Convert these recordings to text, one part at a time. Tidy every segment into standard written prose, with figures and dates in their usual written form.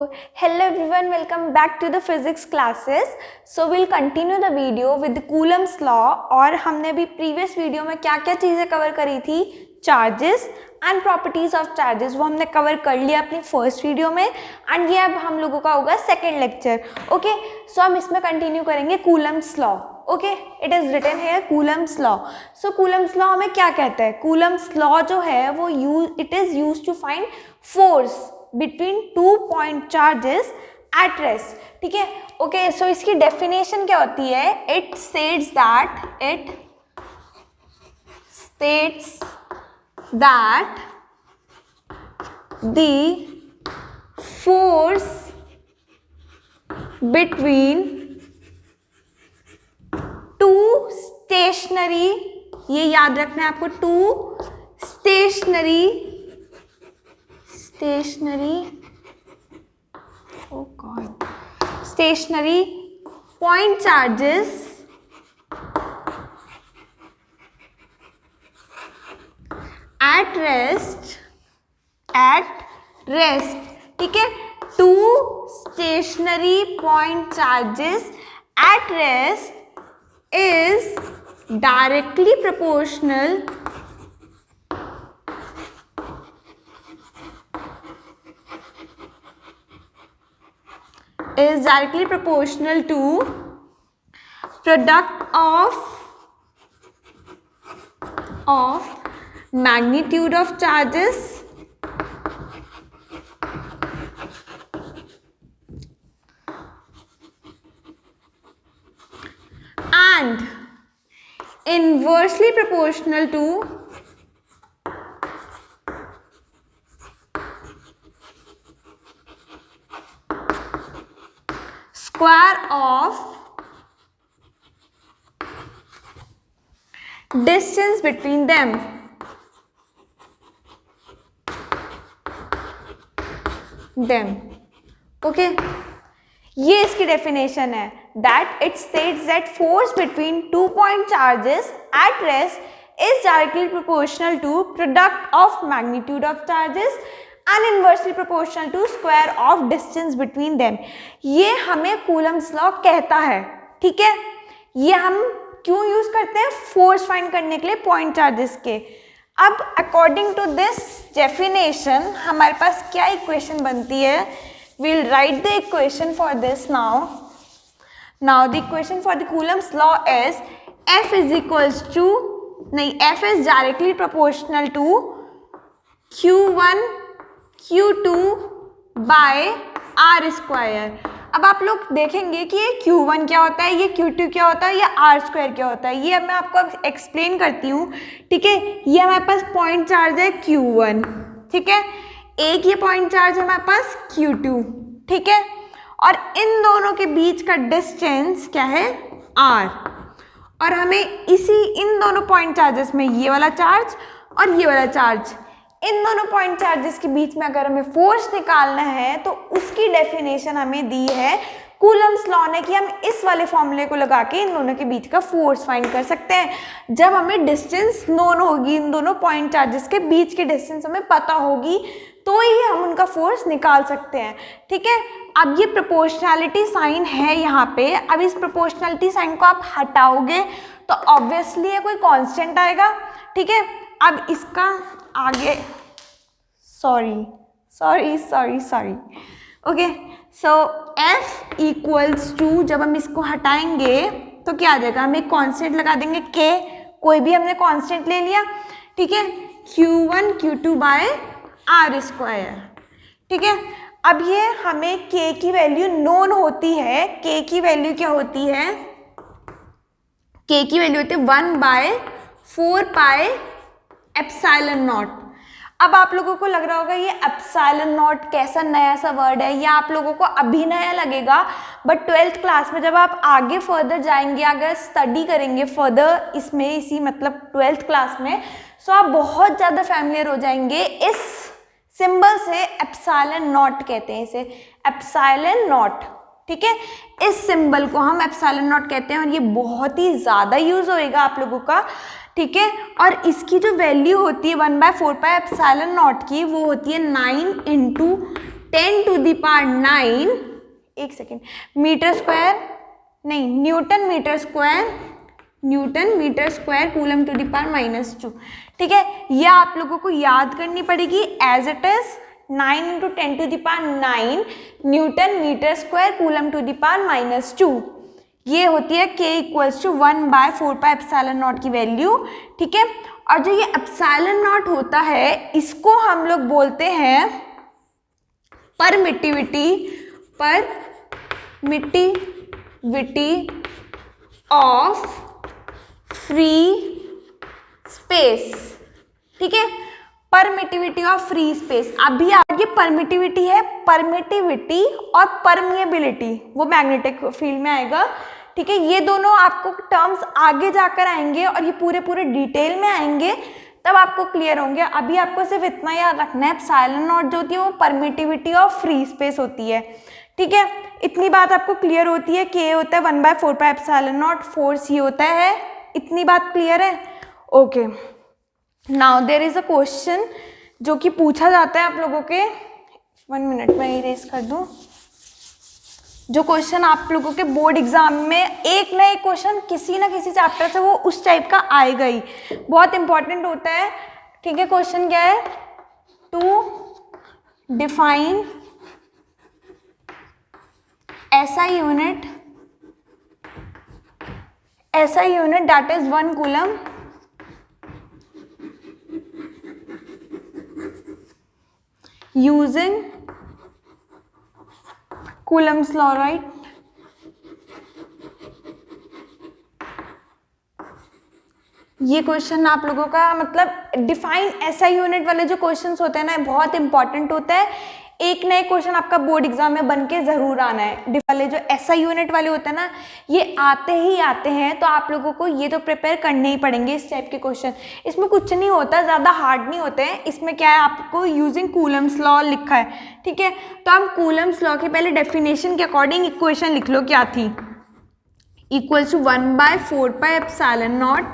Hello everyone, welcome back to the physics classes. So we'll continue the video with the Coulomb's law. और हमने भी previous video में क्या क्या चीज़ें cover करी थी, charges and properties of charges, वो हमने cover कर लिया अपनी first video में and ये अब हम लोगों का होगा second lecture. Okay, so हम इसमें continue करेंगे Coulomb's law. Okay, it is written here Coulomb's law. So Coulomb's law हमें क्या कहता है? Coulomb's law जो है वो it is used to find force between two point charges at rest. ठीक है, ओके. सो इसकी डेफिनेशन क्या होती है? It states that the force between two stationary, ये याद रखना है आपको, two stationary point charges at rest, ठीक है. two stationary point charges at rest is directly proportional to product of magnitude of charges and inversely proportional to square of distance between them. Okay, ये इसकी definition है. That it states that force between two point charges at rest is directly proportional to product of magnitude of charges and inversely proportional to square of distance between them. ये हमें Coulomb's law कहता है. ठीक है, ये हम क्यों use करते हैं? फोर्स फाइंड करने के लिए पॉइंट चार्जेस के. अब अकॉर्डिंग टू दिस डेफिनेशन हमारे पास क्या इक्वेशन बनती है? we'll write the equation for this now the equation for the Coulomb's law is F is equals to F is directly proportional to Q1 Q2 by R square. अब आप लोग देखेंगे कि ये Q1 क्या होता है, ये Q2 क्या होता है, ये R स्क्वायर क्या होता है. ये अब मैं आपको एक्सप्लेन करती हूँ. ठीक है, ये हमारे पास पॉइंट चार्ज है Q1. ठीक है, एक ये पॉइंट चार्ज है हमारे पास Q2. ठीक है, और इन दोनों के बीच का डिस्टेंस क्या है? R. और हमें इन दोनों पॉइंट चार्जेस में ये वाला चार्ज और ये वाला चार्ज, इन दोनों पॉइंट चार्जेस के बीच में अगर हमें फोर्स निकालना है तो उसकी डेफिनेशन हमें दी है कूलम्स लॉ ने कि हम इस वाले फॉर्मूले को लगा के इन दोनों के बीच का फोर्स फाइंड कर सकते हैं. जब हमें डिस्टेंस नोन होगी, इन दोनों पॉइंट चार्जेस के बीच की डिस्टेंस हमें पता होगी, तो ही हम उनका फोर्स निकाल सकते हैं. ठीक है, अब ये प्रोपोर्शनैलिटी साइन है यहाँ पे. अब इस प्रोपोर्शनैलिटी साइन को आप हटाओगे तो ऑब्वियसली ये कोई कांस्टेंट आएगा. ठीक है, अब इसका आगे sorry okay. So F equals to, जब हम इसको हटाएंगे तो क्या आ जाएगा? हम एक कांस्टेंट लगा देंगे K, कोई भी हमने कांस्टेंट ले लिया. ठीक है, Q1 Q2 bye R square. ठीक है, अब ये हमें K की वैल्यू नोन होती है. K की वैल्यू क्या होती है? K की वैल्यू होती है 1/4 पाई एप्सिलॉन नॉट. अब आप लोगों को लग रहा होगा ये एप्सिलॉन नॉट कैसा नया सा वर्ड है, या आप लोगों को अभी नया लगेगा, बट 12th क्लास में जब आप आगे फर्दर जाएंगे, अगर स्टडी करेंगे फर्दर इसमें, इसी मतलब 12th क्लास में, सो आप बहुत ज़्यादा फैमिलियर हो जाएंगे इस सिंबल से. एप्सिलॉन नॉट कहते हैं इसे, एप्सिलॉन नॉट. ठीक है, इस सिंबल को हम एप्सिलॉन नॉट कहते हैं और ये बहुत ही ज़्यादा यूज होएगा आप लोगों का. ठीक है, और इसकी जो वैल्यू होती है 1/4 पाई एप्सिलॉन नॉट की, वो होती है 9 × 10 to the power 9, एक सेकेंड, मीटर स्क्वायर नहीं, newton meter square coulomb to the power -2। ठीक है, यह आप लोगों को याद करनी पड़ेगी as it is 9 × 10 to the power 9 newton meter square coulomb to the power -2। ये होती है k = 1/4πε0 की वैल्यू। ठीक है, और जो ये ε0 होता है इसको हम लोग बोलते हैं परमिटिविटी ऑफ फ्री स्पेस। ठीक है, परमिटिविटी ऑफ फ्री स्पेस। अभी आगे परमिटिविटी है, परमिटिविटी और परमिएबिलिटी वो मैग्नेटिक फील्ड में आएगा। ठीक है, ये दोनों आपको टर्म्स आगे जाकर आएंगे और ये पूरे डिटेल में आएंगे, तब आपको क्लियर होंगे। अभी आपको सिर्फ इतना याद रखना है, ε0 जो होती है वो परमिटिविटी ऑफ फ्री स्पेस होती है। ठीक है, इतनी बात आपको क्लियर होती है। k होता है 1/4πε0, फोर्स ये होता है, इतनी बात क्लियर है। Okay, now there is a question जो कि पूछा जाता है आप लोगों के, 1 मिनट में इरेज कर दूं, जो क्वेश्चन आप लोगों के बोर्ड एग्जाम में एक ना एक क्वेश्चन किसी ना किसी चैप्टर से वो उस टाइप का आएगा ही, बहुत इंपॉर्टेंट होता है। ठीक है, क्वेश्चन क्या है, to define SI unit that is 1 coulomb using Coulomb's law, right? ये क्वेश्चन आप लोगों का मतलब डिफाइन SI यूनिट वाले जो क्वेश्चंस होते हैं ना, बहुत इंपॉर्टेंट होता है। एक ना एक क्वेश्चन आपका बोर्ड एग्जाम में बन के जरूर आना है। वाले जो SI यूनिट वाले होते हैं ना, ये आते ही आते हैं, तो आप लोगों को ये तो प्रिपेयर करने ही पड़ेंगे इस टाइप के क्वेश्चन। इसमें कुछ नहीं होता, ज़्यादा हार्ड नहीं होते हैं। इसमें क्या है, आपको यूजिंग कूलम्स लॉ लिखा है। ठीक है, तो हम कूलम्स लॉ के पहले डेफिनेशन के अकॉर्डिंग इक्वेशन लिख लो, क्या थी, = 1/4πε0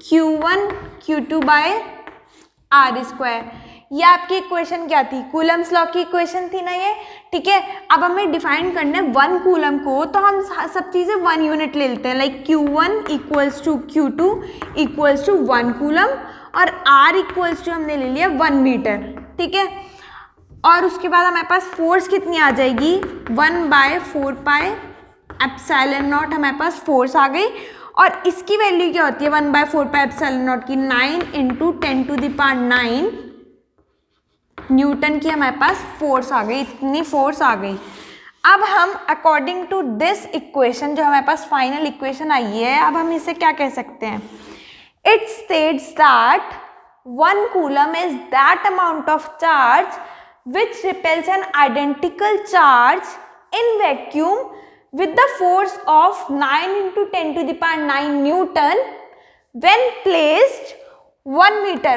Q1 Q2/r²। ये आपकी इक्वेशन क्या थी, कूलम्स लॉ की इक्वेशन थी ना ये। ठीक है, अब हमें डिफाइन करना है 1 कूलम को, तो हम सब चीज़ें 1 यूनिट ले लेते हैं, लाइक Q1 = Q2 = 1 कूलम और R हमने ले लिया 1 मीटर। ठीक है, और उसके बाद हमारे पास फोर्स कितनी आ जाएगी, 1/4πε0 हमारे पास फोर्स आ गई। और इसकी वैल्यू क्या होती है 1/4πε0 की, 9 × 10 to the power 9 न्यूटन की हमारे पास फोर्स आ गई, इतनी फोर्स आ गई। अब हम अकॉर्डिंग टू दिस इक्वेशन, जो हमारे पास फाइनल इक्वेशन आई है, अब हम इसे क्या कह सकते हैं, it states that 1 coulomb is that amount of charge which repels an identical charge in vacuum with the force of 9 × 10 to the power 9 Newton when placed 1 meter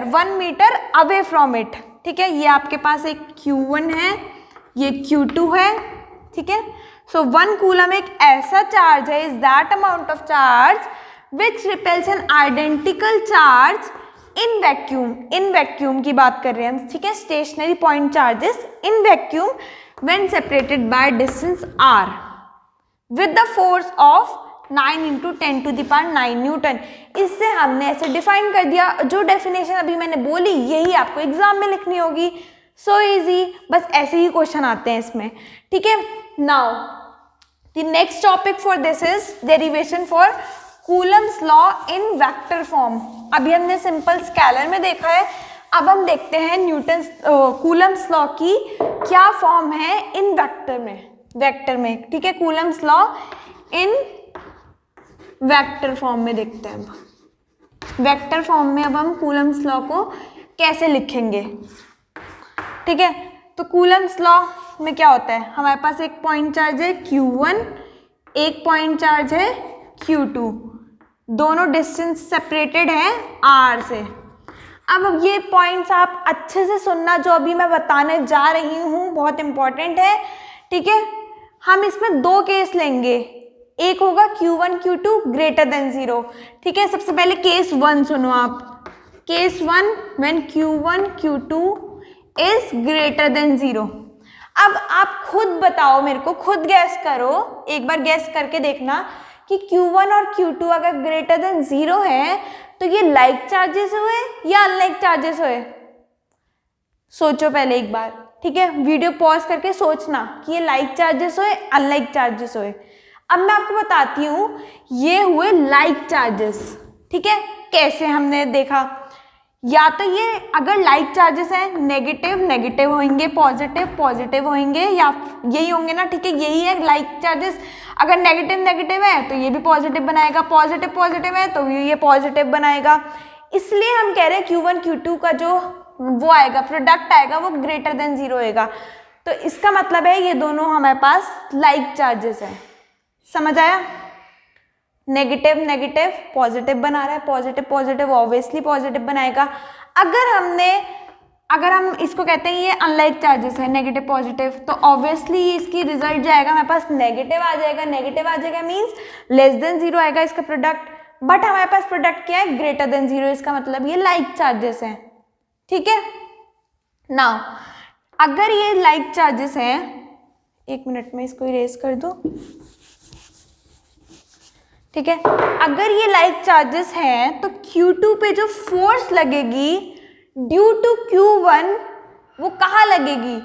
away from it। ठीक है, ये आपके पास एक Q1 है, ये Q2 है। ठीक है, सो 1 कूलम एक ऐसा चार्ज है, is that amount of charge which repels an identical charge in vacuum की बात कर रहे हैं हम। ठीक है, stationary point charges in vacuum when separated by distance r with the force of 9 × 10 to the power 9 Newton. इससे हमने ऐसे डिफाइन कर दिया। जो डेफिनेशन अभी मैंने बोली यही आपको एग्जाम में लिखनी होगी। सो इजी, बस ऐसे ही क्वेश्चन आते हैं इसमें। ठीक है, now the next topic for this is derivation for Coulomb's law in vector form. अभी हमने सिंपल स्केलर में देखा है, अब हम देखते हैं न्यूटन कूलम्स लॉ की क्या फॉर्म है इन वेक्टर में। ठीक है, Coulomb's law in vector form में देखते हैं। वेक्टर फॉर्म में अब हम कूलम्स लॉ को कैसे लिखेंगे। ठीक है, तो कूलम्स लॉ में क्या होता है, हमारे पास एक पॉइंट चार्ज है Q1, एक पॉइंट चार्ज है Q2, दोनों डिस्टेंस सेपरेटेड हैं R से। अब ये पॉइंट्स आप अच्छे से सुनना, जो अभी मैं बताने जा रही हूँ बहुत इंपॉर्टेंट है। ठीक है, हम इसमें 2 केस लेंगे, एक होगा Q1 Q2 > 0। ठीक है, सबसे पहले केस 1 सुनो आप। Case 1 when Q1 Q2 is greater than 0। अब आप खुद बताओ मेरे को, खुद गैस करो, एक बार गैस करके देखना कि Q1 और Q2 अगर ग्रेटर देन 0 है तो ये लाइक चार्जेस हुए या अनलाइक चार्जेस हुए? सोचो पहले एक बार, ठीक है, वीडियो पॉज करके सोचना कि ये लाइक चार्जेस हुए अनलाइक चार्जेस हुए। अब मैं आपको बताती हूँ, ये हुए लाइक चार्जेस, ठीक है। कैसे हमने देखा, या तो ये अगर लाइक चार्जेस है नेगेटिव नेगेटिव होंगे, पॉजिटिव पॉजिटिव होंगे, या यही होंगे ना, ठीक है, यही है लाइक चार्जेस। अगर नेगेटिव नेगेटिव है तो ये भी पॉजिटिव बनाएगा, पॉजिटिव पॉजिटिव है तो ये पॉजिटिव बनाएगा। इसलिए हम कह रहे हैं Q1 Q2 का जो वो आएगा, प्रोडक्ट आएगा, वो ग्रेटर देन 0 होएगा। तो इसका मतलब है ये दोनों हमारे पास लाइक चार्जेस है। समझ आया? नेगेटिव नेगेटिव पॉजिटिव बना रहा है, पॉजिटिव पॉजिटिव ऑब्वियसली पॉजिटिव बनाएगा। अगर हम इसको कहते हैं ये अनलाइक चार्जेस है, नेगेटिव पॉजिटिव, तो ऑब्वियसली इसकी रिजल्ट जाएगा हमारे पास नेगेटिव आ जाएगा। नेगेटिव आ जाएगा मीन्स लेस देन 0 आएगा इसका प्रोडक्ट, बट हमारे पास प्रोडक्ट क्या है? Greater than 0। इसका मतलब ये लाइक चार्जेस है, ठीक है। नाउ अगर ये लाइक चार्जेस है, एक मिनट में इसको इरेज कर दो, ठीक है। अगर ये लाइक चार्जेस हैं तो Q2 पे जो फोर्स लगेगी ड्यू टू Q1 वो कहाँ लगेगी?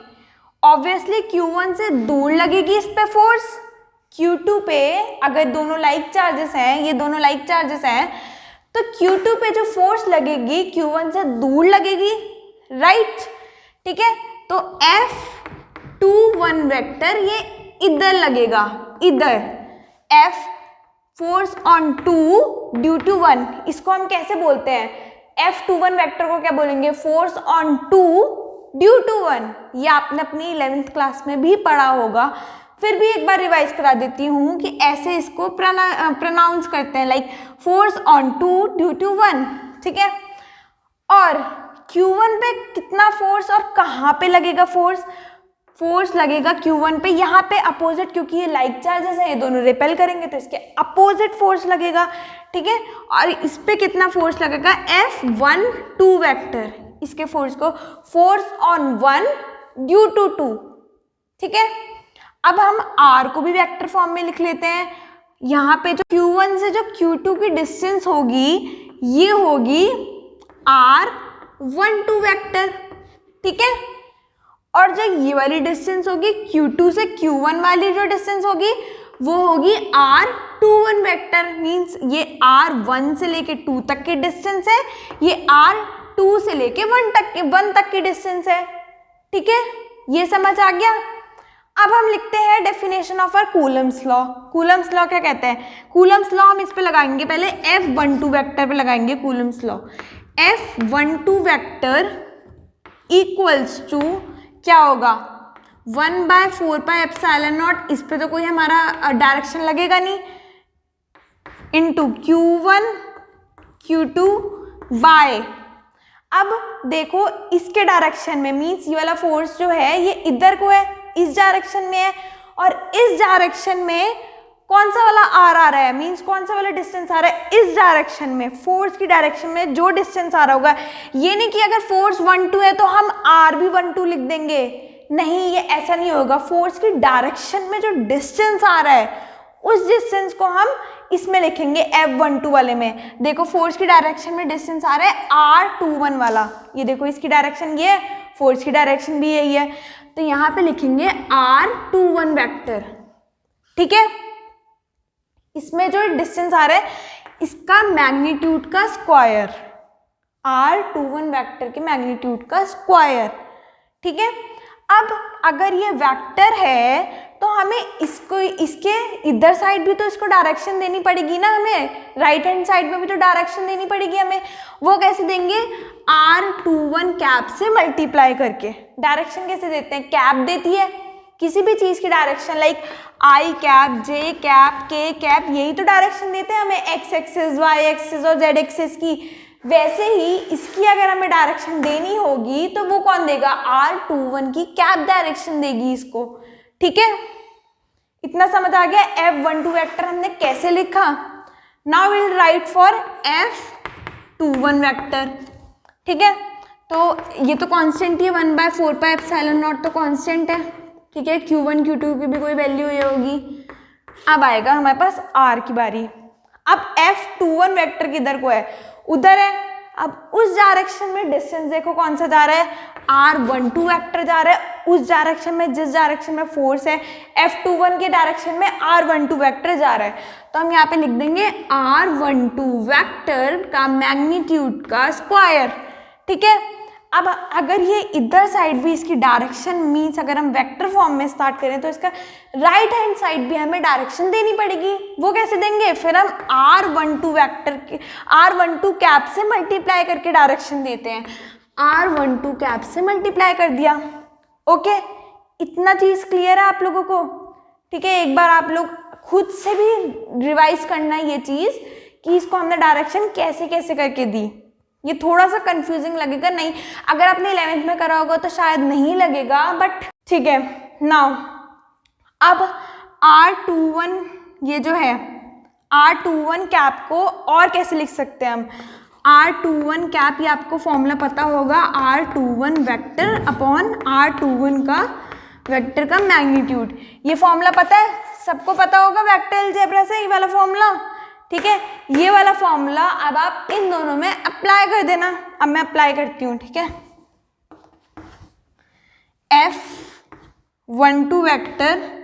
ऑब्वियसली Q1 से दूर लगेगी इस पे फोर्स। Q2 पे अगर दोनों लाइक चार्जेस हैं, ये दोनों लाइक चार्जेस हैं, तो Q2 पे जो फोर्स लगेगी Q1 से दूर लगेगी, राइट, ठीक है। तो F21 वेक्टर ये इधर लगेगा, इधर F force on 2 due to 1, इसको हम कैसे बोलते हैं? F21 वेक्टर को क्या बोलेंगे? Force on 2 due to 1। ये आपने अपनी 11th क्लास में भी पढ़ा होगा, फिर भी एक बार रिवाइज करा देती हूँ कि ऐसे इसको प्रोनाउंस करते हैं, like force on 2 due to 1, ठीक है। और Q1 पे कितना फोर्स और कहाँ पे लगेगा फोर्स? फोर्स लगेगा Q1 पे, यहाँ पे अपोजिट, क्योंकि ये लाइक चार्जेस है, ये दोनों रिपेल करेंगे तो इसके अपोजिट फोर्स लगेगा, ठीक है। और इस पे कितना फोर्स लगेगा? F12 वेक्टर, इसके फोर्स को फोर्स ऑन 1 ड्यू टू 2, ठीक है। अब हम R को भी वेक्टर फॉर्म में लिख लेते हैं। यहाँ पे जो Q1 से जो Q2 की डिस्टेंस होगी ये होगी R12 वेक्टर, ठीक है। और जो ये वाली डिस्टेंस होगी Q2 से Q1 वाली जो डिस्टेंस होगी वो होगी R21 वेक्टर, मींस ये R1 से लेके 2 तक की डिस्टेंस है, ये R2 से लेके 1 तक की डिस्टेंस है, ठीक है। ये समझ आ गया? अब हम लिखते हैं definition of our Coulomb's law. Coulomb's law क्या कहते हैं? कूलम्स लॉ हम इस पे लगाएंगे, पहले F12 वेक्टर पे लगाएंगे Coulomb's law. F12 vector equals to क्या होगा? 1/4πε0, इस पे तो कोई हमारा डायरेक्शन लगेगा नहीं, इंटू Q1 Q2 बाय, अब देखो इसके डायरेक्शन में, मीन्स ये वाला फोर्स जो है ये इधर को है, इस डायरेक्शन में है, और इस डायरेक्शन में कौन सा वाला R आ रहा है, मीन्स कौन सा वाला डिस्टेंस आ रहा है? इस डायरेक्शन में, फोर्स की डायरेक्शन में जो डिस्टेंस आ रहा होगा, ये नहीं कि अगर फोर्स 1-2 है तो हम R भी 1-2 लिख देंगे, नहीं, ये ऐसा नहीं होगा। फोर्स की डायरेक्शन में जो डिस्टेंस आ रहा है उस डिस्टेंस को हम इसमें लिखेंगे F12 वाले में। देखो फोर्स की डायरेक्शन में डिस्टेंस आ रहा है R21 वाला, ये देखो इसकी डायरेक्शन ये है, फोर्स की डायरेक्शन भी यही है, तो यहाँ पे लिखेंगे R21 वेक्टर, ठीक है। इसमें जो डिस्टेंस आ रहा है इसका मैग्नीट्यूड का स्क्वायर, R21 वेक्टर के मैग्नीट्यूड का स्क्वायर, ठीक है। अब अगर ये वेक्टर है तो हमें इसको, इसके इधर साइड भी तो इसको डायरेक्शन देनी पड़ेगी ना, हमें राइट हैंड साइड में भी तो डायरेक्शन देनी पड़ेगी हमें। वो कैसे देंगे? R21 कैप से मल्टीप्लाई करके। डायरेक्शन कैसे देते हैं? कैप देती है किसी भी चीज की direction, like I cap, J cap, K cap, यही तो डायरेक्शन देते हैं हमें, X एक्सिस, Y एक्सिस और Z एक्सिस की। वैसे ही इसकी अगर हमें डायरेक्शन देनी होगी तो वो कौन देगा? R21 की कैप डायरेक्शन देगी इसको, ठीक है। इतना समझ आ गया? F12 वेक्टर हमने कैसे लिखा। Now will write for F21 vector, ठीक है। तो ये तो कांस्टेंट ही है, 1/4πε0 तो कांस्टेंट है, ठीक है। Q1 Q2 की भी कोई वैल्यू ये होगी। अब आएगा हमारे पास R की बारी। अब F21 वेक्टर किधर को है, उधर है। अब उस डायरेक्शन में डिस्टेंस देखो कौन सा जा रहा है, R12 वेक्टर जा रहा है उस डायरेक्शन में जिस डायरेक्शन में फोर्स है। F21 के डायरेक्शन में R12 वेक्टर जा रहा है, तो हम यहाँ पे लिख देंगे R12 वेक्टर का मैग्नीट्यूड का स्क्वायर, ठीक है। अब अगर ये इधर साइड भी इसकी डायरेक्शन मीन्स अगर हम वेक्टर फॉर्म में स्टार्ट करें तो इसका राइट हैंड साइड भी हमें डायरेक्शन देनी पड़ेगी। वो कैसे देंगे, फिर हम R12 वेक्टर के R12 कैप से मल्टीप्लाई करके डायरेक्शन देते हैं। R12 कैप से मल्टीप्लाई कर दिया, ओके। इतना चीज़ क्लियर है आप लोगों को, ठीक है। एक बार आप लोग खुद से भी रिवाइज करना है ये चीज़ कि इसको हमने डायरेक्शन कैसे कैसे करके दी। ये थोड़ा सा कंफ्यूजिंग लगेगा, नहीं अगर आपने 11th में करा होगा तो शायद नहीं लगेगा, बट ठीक है। नाउ अब R21 ये जो है R21 कैप को और कैसे लिख सकते हैं हम, R21 कैप, ये आपको फॉर्मूला पता होगा, R21 वेक्टर अपॉन R21 का वेक्टर का मैग्नीट्यूड। ये फॉर्मूला पता है, सबको पता होगा वेक्टर अलजेब्रा से, ये वाला फॉर्मूला, ठीक है। ये वाला फॉर्मूला अब आप इन दोनों में अप्लाई कर देना। अब मैं अप्लाई करती हूँ, ठीक है। F12 vector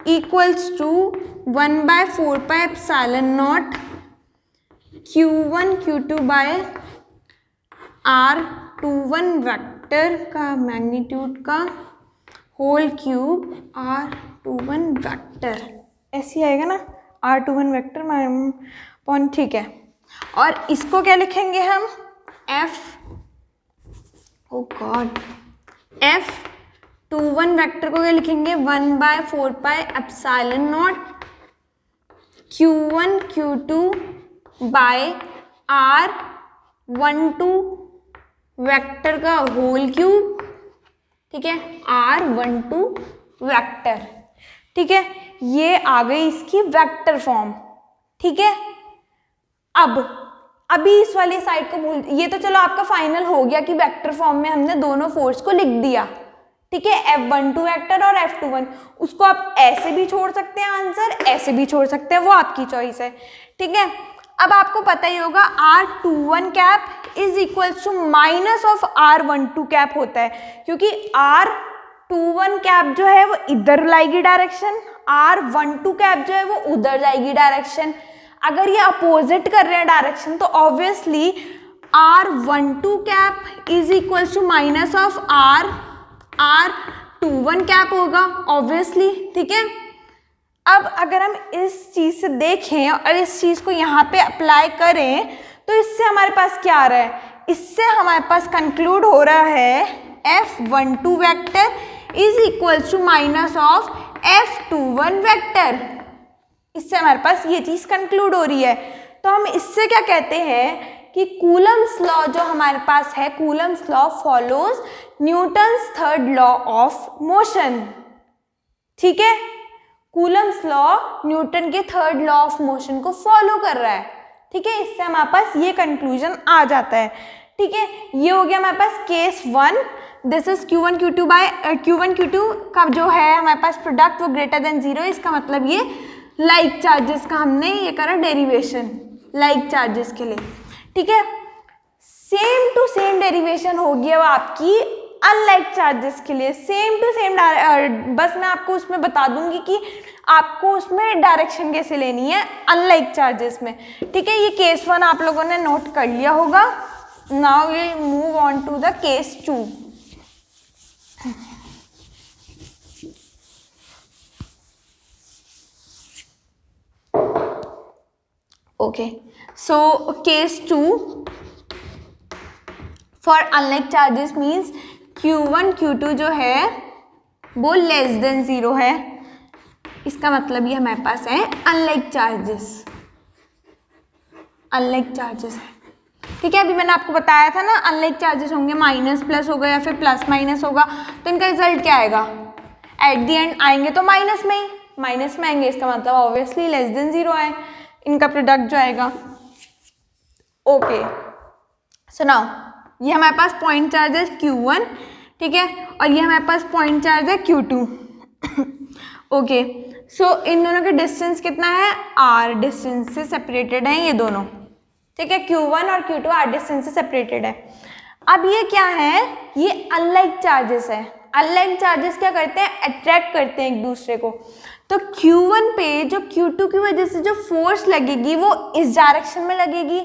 equals to 1/4πε0 Q1 Q2 by R21 vector का मैग्नीट्यूड का होल क्यूब R21 वेक्टर, ऐसे आएगा ना, R21 वेक्टर पॉइंट, ठीक है। और इसको क्या liखेंगे हम, F21 वेक्टर को क्या लिखेंगे, 1/4πε0 Q1 Q2 by R12 vector का होल क्यूब, ठीक है, R12 वेक्टर, ठीक है। ये आ गई इसकी वेक्टर फॉर्म, ठीक है। अब अभी इस वाली साइड को भूल, ये तो चलो आपका फाइनल हो गया कि वेक्टर फॉर्म में हमने दोनों फोर्स को लिख दिया, ठीक है, F12 वेक्टर और F21। उसको आप ऐसे भी छोड़ सकते हैं आंसर, ऐसे भी छोड़ सकते हैं, वो आपकी चॉइस है, ठीक है। अब आपको पता ही होगा R21 cap is equals to minus of R12 cap होता है, क्योंकि R21 कैप जो है वो इधर लाएगी डायरेक्शन, R12 कैप जो है वो उधर जाएगी डायरेक्शन। अगर ये अपोजिट कर रहे हैं डायरेक्शन तो obviously R12 cap is equals to minus of R21 cap होगा ऑब्वियसली, ठीक है। अब अगर हम इस चीज़ से देखें और इस चीज़ को यहाँ पे अप्लाई करें तो इससे हमारे पास क्या आ रहा है, इससे हमारे पास कंक्लूड हो रहा है F12 vector is equals to minus of F21 vector. इससे हमारे पास ये चीज़ कंक्लूड हो रही है। तो हम इससे क्या कहते हैं कि कूलम्स लॉ जो हमारे पास है, Coulomb's law follows Newton's third law of motion, ठीक है। कूलम्स लॉ न्यूटन के थर्ड लॉ ऑफ मोशन को फॉलो कर रहा है, ठीक है। इससे हमारे पास ये कंक्लूजन आ जाता है, ठीक है। ये हो गया हमारे पास case 1। This is Q1 Q2 by Q1 Q2 का जो है हमारे पास प्रोडक्ट वो ग्रेटर देन 0, इसका मतलब ये लाइक चार्जेस का हमने ये करा डेरिवेशन लाइक चार्जेस के लिए, ठीक है। सेम टू सेम डेरिवेशन होगी अब आपकी अनलाइक चार्जेस के लिए, सेम टू सेम। बस मैं आपको उसमें बता दूंगी कि आपको उसमें डायरेक्शन कैसे लेनी है अनलाइक चार्जेस में, ठीक है। ये केस 1 आप लोगों ने नोट कर लिया होगा। Now we move on to the case 2। Okay, so case 2 for unlike charges means Q1 Q2 जो है वो लेस देन 0 है, इसका मतलब ये हमारे पास है अनलाइक चार्जेस, अनलाइक चार्जेस है, ठीक है। अभी मैंने आपको बताया था ना अनलाइक चार्जेस होंगे माइनस प्लस होगा या फिर प्लस माइनस होगा, तो इनका रिजल्ट क्या आएगा, एट द एंड आएंगे तो माइनस में ही, माइनस में आएंगे, इसका मतलब ऑब्वियसली लेस देन 0 है इनका प्रोडक्ट जो आएगा। ओके, सो नाउ ये हमारे पास पॉइंट चार्ज है Q1, ठीक है, और ये हमारे पास पॉइंट चार्ज है Q2। ओके, सो इन दोनों का डिस्टेंस कितना है, R डिस्टेंस से सेपरेटेड है ये दोनों, ठीक है, Q1 और Q2 R डिस्टेंस से सेपरेटेड है। अब ये क्या है, ये अनलाइक चार्जेस है। अनलाइक चार्जेस क्या करते हैं, अट्रैक्ट करते हैं एक दूसरे को। तो Q1 पे जो Q2 की वजह से जो फोर्स लगेगी वो इस डायरेक्शन में लगेगी।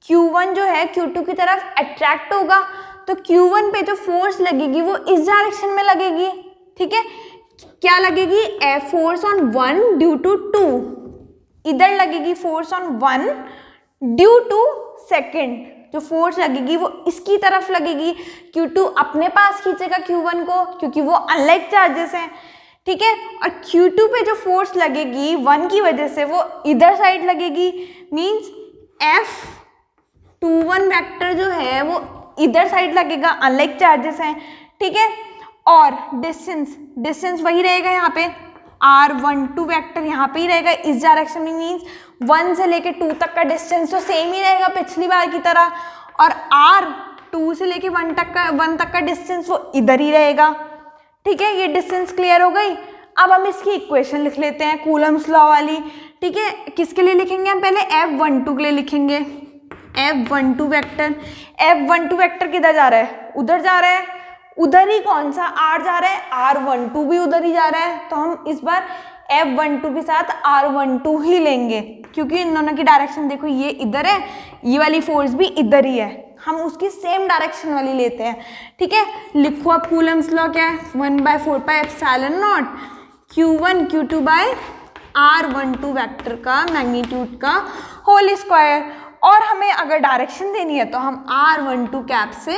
Q1 जो है Q2 की तरफ अट्रैक्ट होगा, तो Q1 पे जो फोर्स लगेगी वो इस डायरेक्शन में लगेगी, ठीक है। क्या लगेगी, फोर्स ऑन 1 ड्यू टू 2, इधर लगेगी force on 1 due to second, जो फोर्स लगेगी वो इसकी तरफ लगेगी। Q2 अपने पास खींचेगा Q1 को, क्योंकि वो अनलाइक चार्जेस हैं, ठीक है। और Q2 पे जो फोर्स लगेगी 1 की वजह से वो इधर साइड लगेगी, मींस F21 वेक्टर जो है वो इधर साइड लगेगा, अनलाइक चार्जेस हैं, ठीक है। और डिस्टेंस वही रहेगा, यहाँ पे R12 वेक्टर यहाँ पे ही रहेगा इस डायरेक्शन में, मींस 1 से लेके 2 तक का डिस्टेंस तो सेम ही रहेगा पिछली बार की तरह, और R2 से लेके 1 तक का डिस्टेंस वो इधर ही रहेगा, ठीक है। ये डिस्टेंस क्लियर हो गई। अब हम इसकी इक्वेशन लिख लेते हैं कूलम्स लॉ वाली, ठीक है। किसके लिए लिखेंगे हम, पहले F12 के लिए लिखेंगे। F12 वेक्टर किधर जा रहा है, उधर जा रहा है, उधर ही कौन सा R जा रहा है, R12 भी उधर ही जा रहा है, तो हम इस बार F12 के साथ R12 ही लेंगे, क्योंकि इन दोनों की डायरेक्शन देखो, ये इधर है, ये वाली फोर्स भी इधर ही है, हम उसकी सेम डायरेक्शन वाली लेते हैं, ठीक है। लिखो अब कूलम्स लॉ क्या है, 1/4πε0 Q1 Q2 by R12 vector का मैग्नीट्यूड का होल स्क्वायर। और हमें अगर डायरेक्शन देनी है तो हम R12 कैप से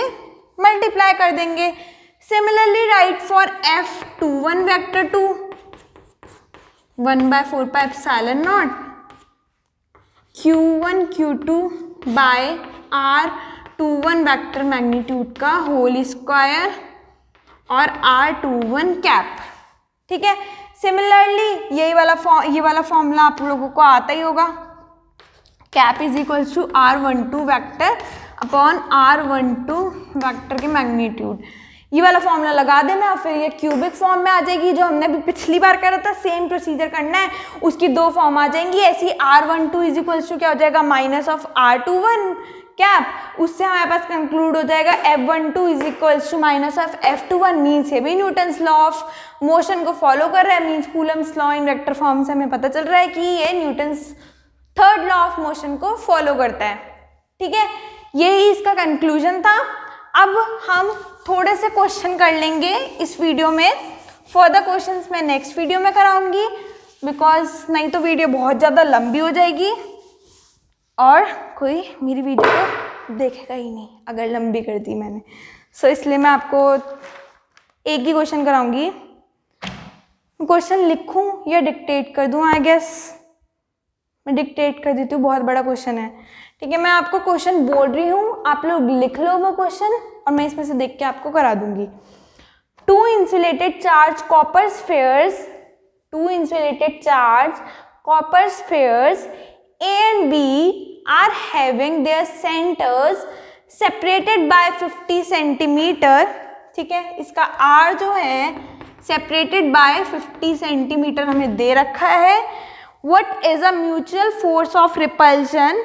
मल्टीप्लाई कर देंगे। Similarly write for F21 vector 2, 1/4πε0 Q1 Q2 by R21 vector magnitude का होल स्क्वायर और R21 कैप, ठीक है। सिमिलरली ये वाला फॉर्मूला आप लोगों को आता ही होगा, cap is equals to R12 vector upon R12 vector के मैग्नीट्यूड। ये वाला फॉर्मूला लगा देना, फिर ये क्यूबिक फॉर्म में आ जाएगी, जो हमने भी पिछली बार करा था, सेम प्रोसीजर करना है, उसकी 2 फॉर्म आ जाएंगी ऐसी। R12 इज इक्वल्स टू क्या हो जाएगा, माइनस ऑफ R21 कैप, उससे हमारे पास कंक्लूड हो जाएगा F12 is equals to minus of F21, means ये भी न्यूटन्स लॉ ऑफ मोशन को फॉलो कर रहा है, means Coulomb's law in vector form से हमें पता चल रहा है कि ये Newton's third law of motion को फॉलो करता है, ठीक है। यही इसका कंक्लूजन था। अब हम थोड़े से क्वेश्चन कर लेंगे इस वीडियो में, फर्दर क्वेश्चंस मैं नेक्स्ट वीडियो में कराऊंगी, बिकॉज नहीं तो वीडियो बहुत ज़्यादा लंबी हो जाएगी और कोई मेरी वीडियो को देखेगा ही नहीं अगर लंबी कर दी मैंने। सो इसलिए मैं आपको एक ही क्वेश्चन कराऊंगी। क्वेश्चन लिखूं या डिक्टेट कर दूं, आई गेस मैं डिक्टेट कर देती हूँ, बहुत बड़ा क्वेश्चन है, ठीक है। मैं आपको क्वेश्चन बोल रही हूँ, आप लोग लिख लो वो क्वेश्चन और मैं इसमें से देख के आपको करा दूंगी। 2 insulated charge copper spheres A and B are having their centers separated by 50 centimetre, ठीक है। इसका R जो है separated by 50 सेंटीमीटर हमें दे रखा है। What is a mutual force of repulsion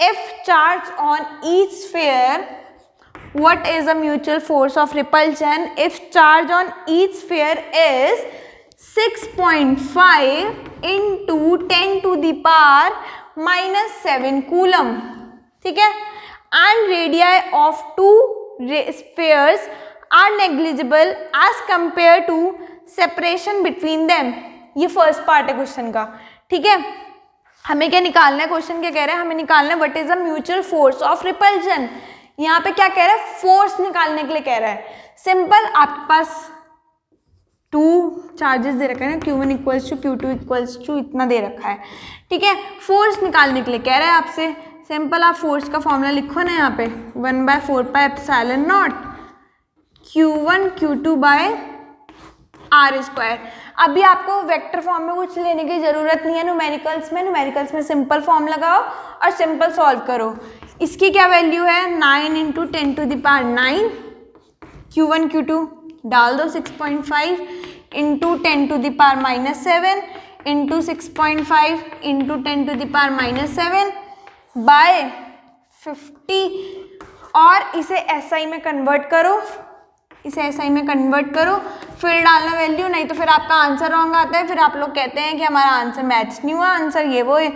if charge on each sphere? What is a mutual force of repulsion if charge on each sphere is 6.5 into 10 to the power minus 7 coulomb, ठीक है। And radii of 2 spheres are negligible as compared to separation between them। ये first part है question का, ठीक है। हमें क्या निकालना है, क्वेश्चन क्या कह रहा है, हमें निकालना है what is the mutual force of repulsion. यहाँ पे क्या कह रहा है, फोर्स निकालने के लिए कह रहा है। सिंपल, आपके पास 2 चार्जेस दे रखा है ना, Q1 equals to Q2 equals to इतना दे रखा है, ठीक है। फोर्स निकालने के लिए कह रहा है आपसे। सिंपल आप फोर्स का फॉर्मूला लिखो ना यहाँ पे, 1/4πε0 Q1 Q2 bye R square. अभी आपको वेक्टर फॉर्म में कुछ लेने की जरूरत नहीं है न्यूमेरिकल्स में सिंपल फॉर्म लगाओ और सिंपल सॉल्व करो। इसकी क्या वैल्यू है 9 into 10 to the power 9, Q1 Q2 डाल दो 6.5 into 10 to the power -7 into 6.5 into 10 to the power -7 by 50 और इसे SI में कन्वर्ट करो, इसे SI में कन्वर्ट करो, फिर डालना वैल्यू, नहीं तो फिर आपका आंसर रॉन्ग आता है, फिर आप लोग कहते हैं कि हमारा आंसर मैच नहीं हुआ, आंसर ये वो है।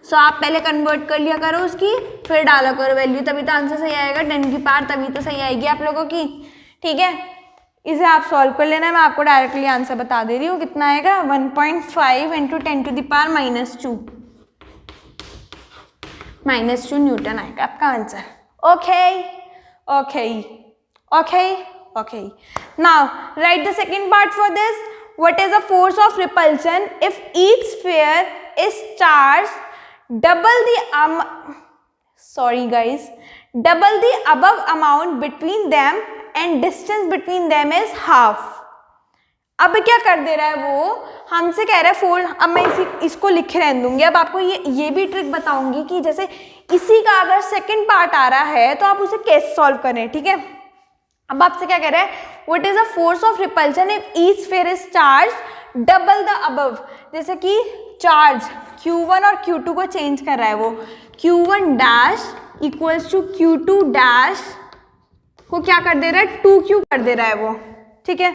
सो आप पहले कन्वर्ट कर लिया करो उसकी, फिर डाला करो वैल्यू, तभी तो आंसर सही आएगा, 10 की पावर तभी तो सही आएगी आप लोगों की। ठीक है, इसे आप सॉल्व कर लेना, मैं आपको डायरेक्टली आंसर बता दे रही हूँ कितना आएगा, 1.5 into 10 to the power -2 newton आएगा आपका answer. Okay okay okay okay, now write the second part for this. What is the force of repulsion if each sphere is charge double the above amount between them and distance between them is half। अब क्या कर दे रहा है वो, हमसे कह रहा है फोर्स, अब मैं इसको लिख रहने दूंगी। अब आपको ये भी ट्रिक बताऊंगी कि जैसे इसी का अगर सेकंड पार्ट आ रहा है तो आप उसे कैसे सॉल्व करें। ठीक है, अब आपसे क्या कह रहा है, what is the force of repulsion if each sphere is charge double the above, जैसे कि चार्ज Q1 और Q2 को चेंज कर रहा है वो, Q1 dash equals to Q2 dash को क्या कर दे रहा है, 2Q कर दे रहा है वो। ठीक है,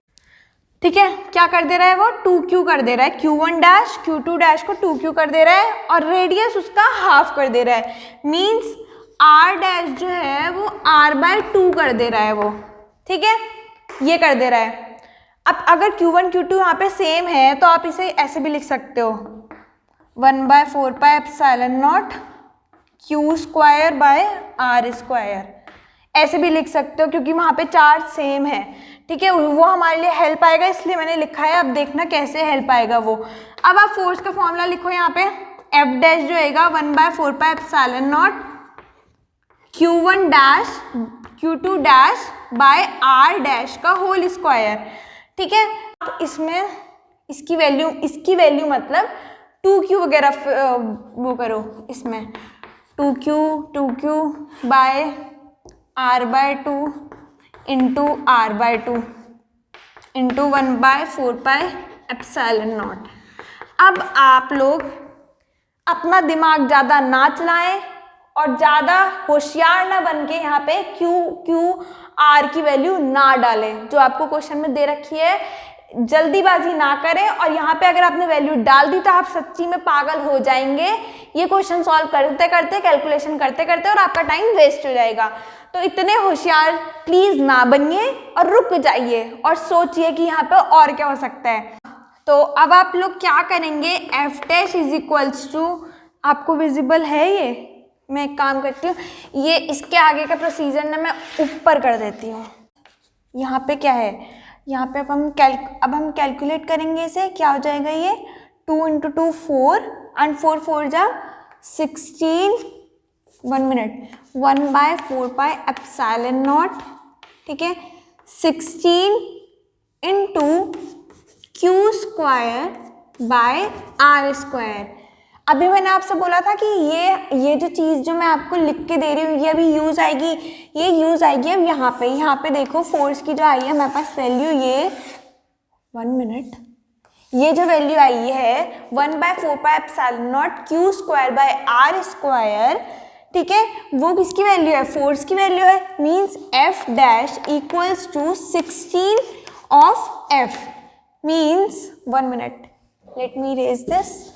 ठीक है, क्या कर दे रहा है वो, 2Q कर दे रहा है, Q1 डैश Q2 डैश को 2Q कर दे रहा है और रेडियस उसका हाफ कर दे रहा है, मीन्स R डैश जो है वो R/2 कर दे रहा है वो। ठीक है, ये कर दे रहा है। अब अगर Q1 Q2 यहाँ पे सेम है तो आप इसे ऐसे भी लिख सकते हो, 1/4πε0 Q²/R², ऐसे भी लिख सकते हो क्योंकि वहाँ पे चार्ज सेम है। ठीक है, वो हमारे लिए हेल्प आएगा इसलिए मैंने लिखा है, अब देखना कैसे हेल्प आएगा वो। अब आप फोर्स का फॉर्मूला लिखो यहाँ पे, F डैश जो आएगा 1/4πε0 Q1 dash Q2 dash by R dash का होल स्क्वायर। ठीक है, आप इसमें इसकी वैल्यू मतलब 2Q वगैरह वो करो, इसमें 2Q bye R/2 into R/2 into 1/4πε0। अब आप लोग अपना दिमाग ज़्यादा ना चलाएं और ज़्यादा होशियार ना बन के यहाँ पे QR की वैल्यू ना डालें जो आपको क्वेश्चन में दे रखी है, जल्दीबाजी ना करें। और यहाँ पे अगर आपने वैल्यू डाल दी तो आप सच्ची में पागल हो जाएंगे, ये क्वेश्चन सॉल्व करते करते, कैलकुलेशन करते करते, और आपका टाइम वेस्ट हो जाएगा। तो इतने होशियार प्लीज ना बनिए और रुक जाइए और सोचिए कि यहाँ पे और क्या हो सकता है। तो अब आप लोग क्या करेंगे, F dash is equals to, आपको विजिबल है ये, मैं एक काम करती हूँ, ये इसके आगे का प्रोसीजर ना मैं ऊपर कर देती हूँ। यहाँ पे क्या है, यहाँ पे अब हम कैलकुलेट करेंगे इसे, क्या हो जाएगा ये 2 इंटू 2 4 एंड 4 4 जा 16, 1 मिनट, 1/4πε0। ठीक है, 16 इंटू Q²/R²। अभी मैंने आपसे बोला था कि ये जो चीज़ जो मैं आपको लिख के दे रही हूँ ये अभी यूज़ आएगी, ये यूज़ आएगी अब यहाँ पे देखो फोर्स की जो आई है हमारे पास वैल्यू, ये 1 मिनट, ये जो वैल्यू आई है 1/4πε0 Q²/R²। ठीक है, वो किसकी वैल्यू है, फोर्स की वैल्यू है, means F dash equals to 16 of F, means 1 minute, let me raise this,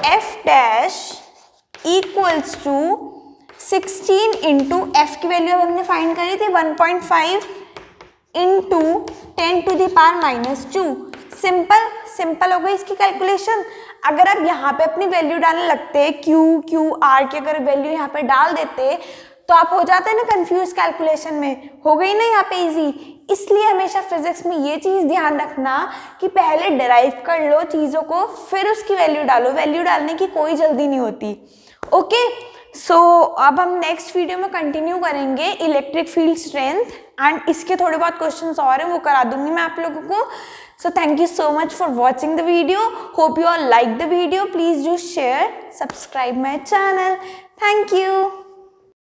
F dash equals to 16 into F की वैल्यू हमने फाइंड करी थी 1.5 into 10 to the power -2। Simple हो गई इसकी कैलकुलेशन। अगर आप यहाँ पे अपनी वैल्यू डालने लगते, QR की अगर वैल्यू यहाँ पे डाल देते तो आप हो जाते ना कंफ्यूज, कैलकुलेशन में हो गई ना यहाँ पे इजी। इसलिए हमेशा फिजिक्स में ये चीज़ ध्यान रखना कि पहले डिराइव कर लो चीज़ों को, फिर उसकी वैल्यू डालो, वैल्यू डालने की कोई जल्दी नहीं होती। ओके, सो अब हम नेक्स्ट वीडियो में कंटिन्यू करेंगे इलेक्ट्रिक फील्ड स्ट्रेंथ, एंड इसके थोड़े बहुत क्वेश्चंस और हैं वो करा दूंगी मैं आप लोगों को। So thank you so much for watching the video. Hope you all like the video. Please do share, subscribe my channel. Thank you.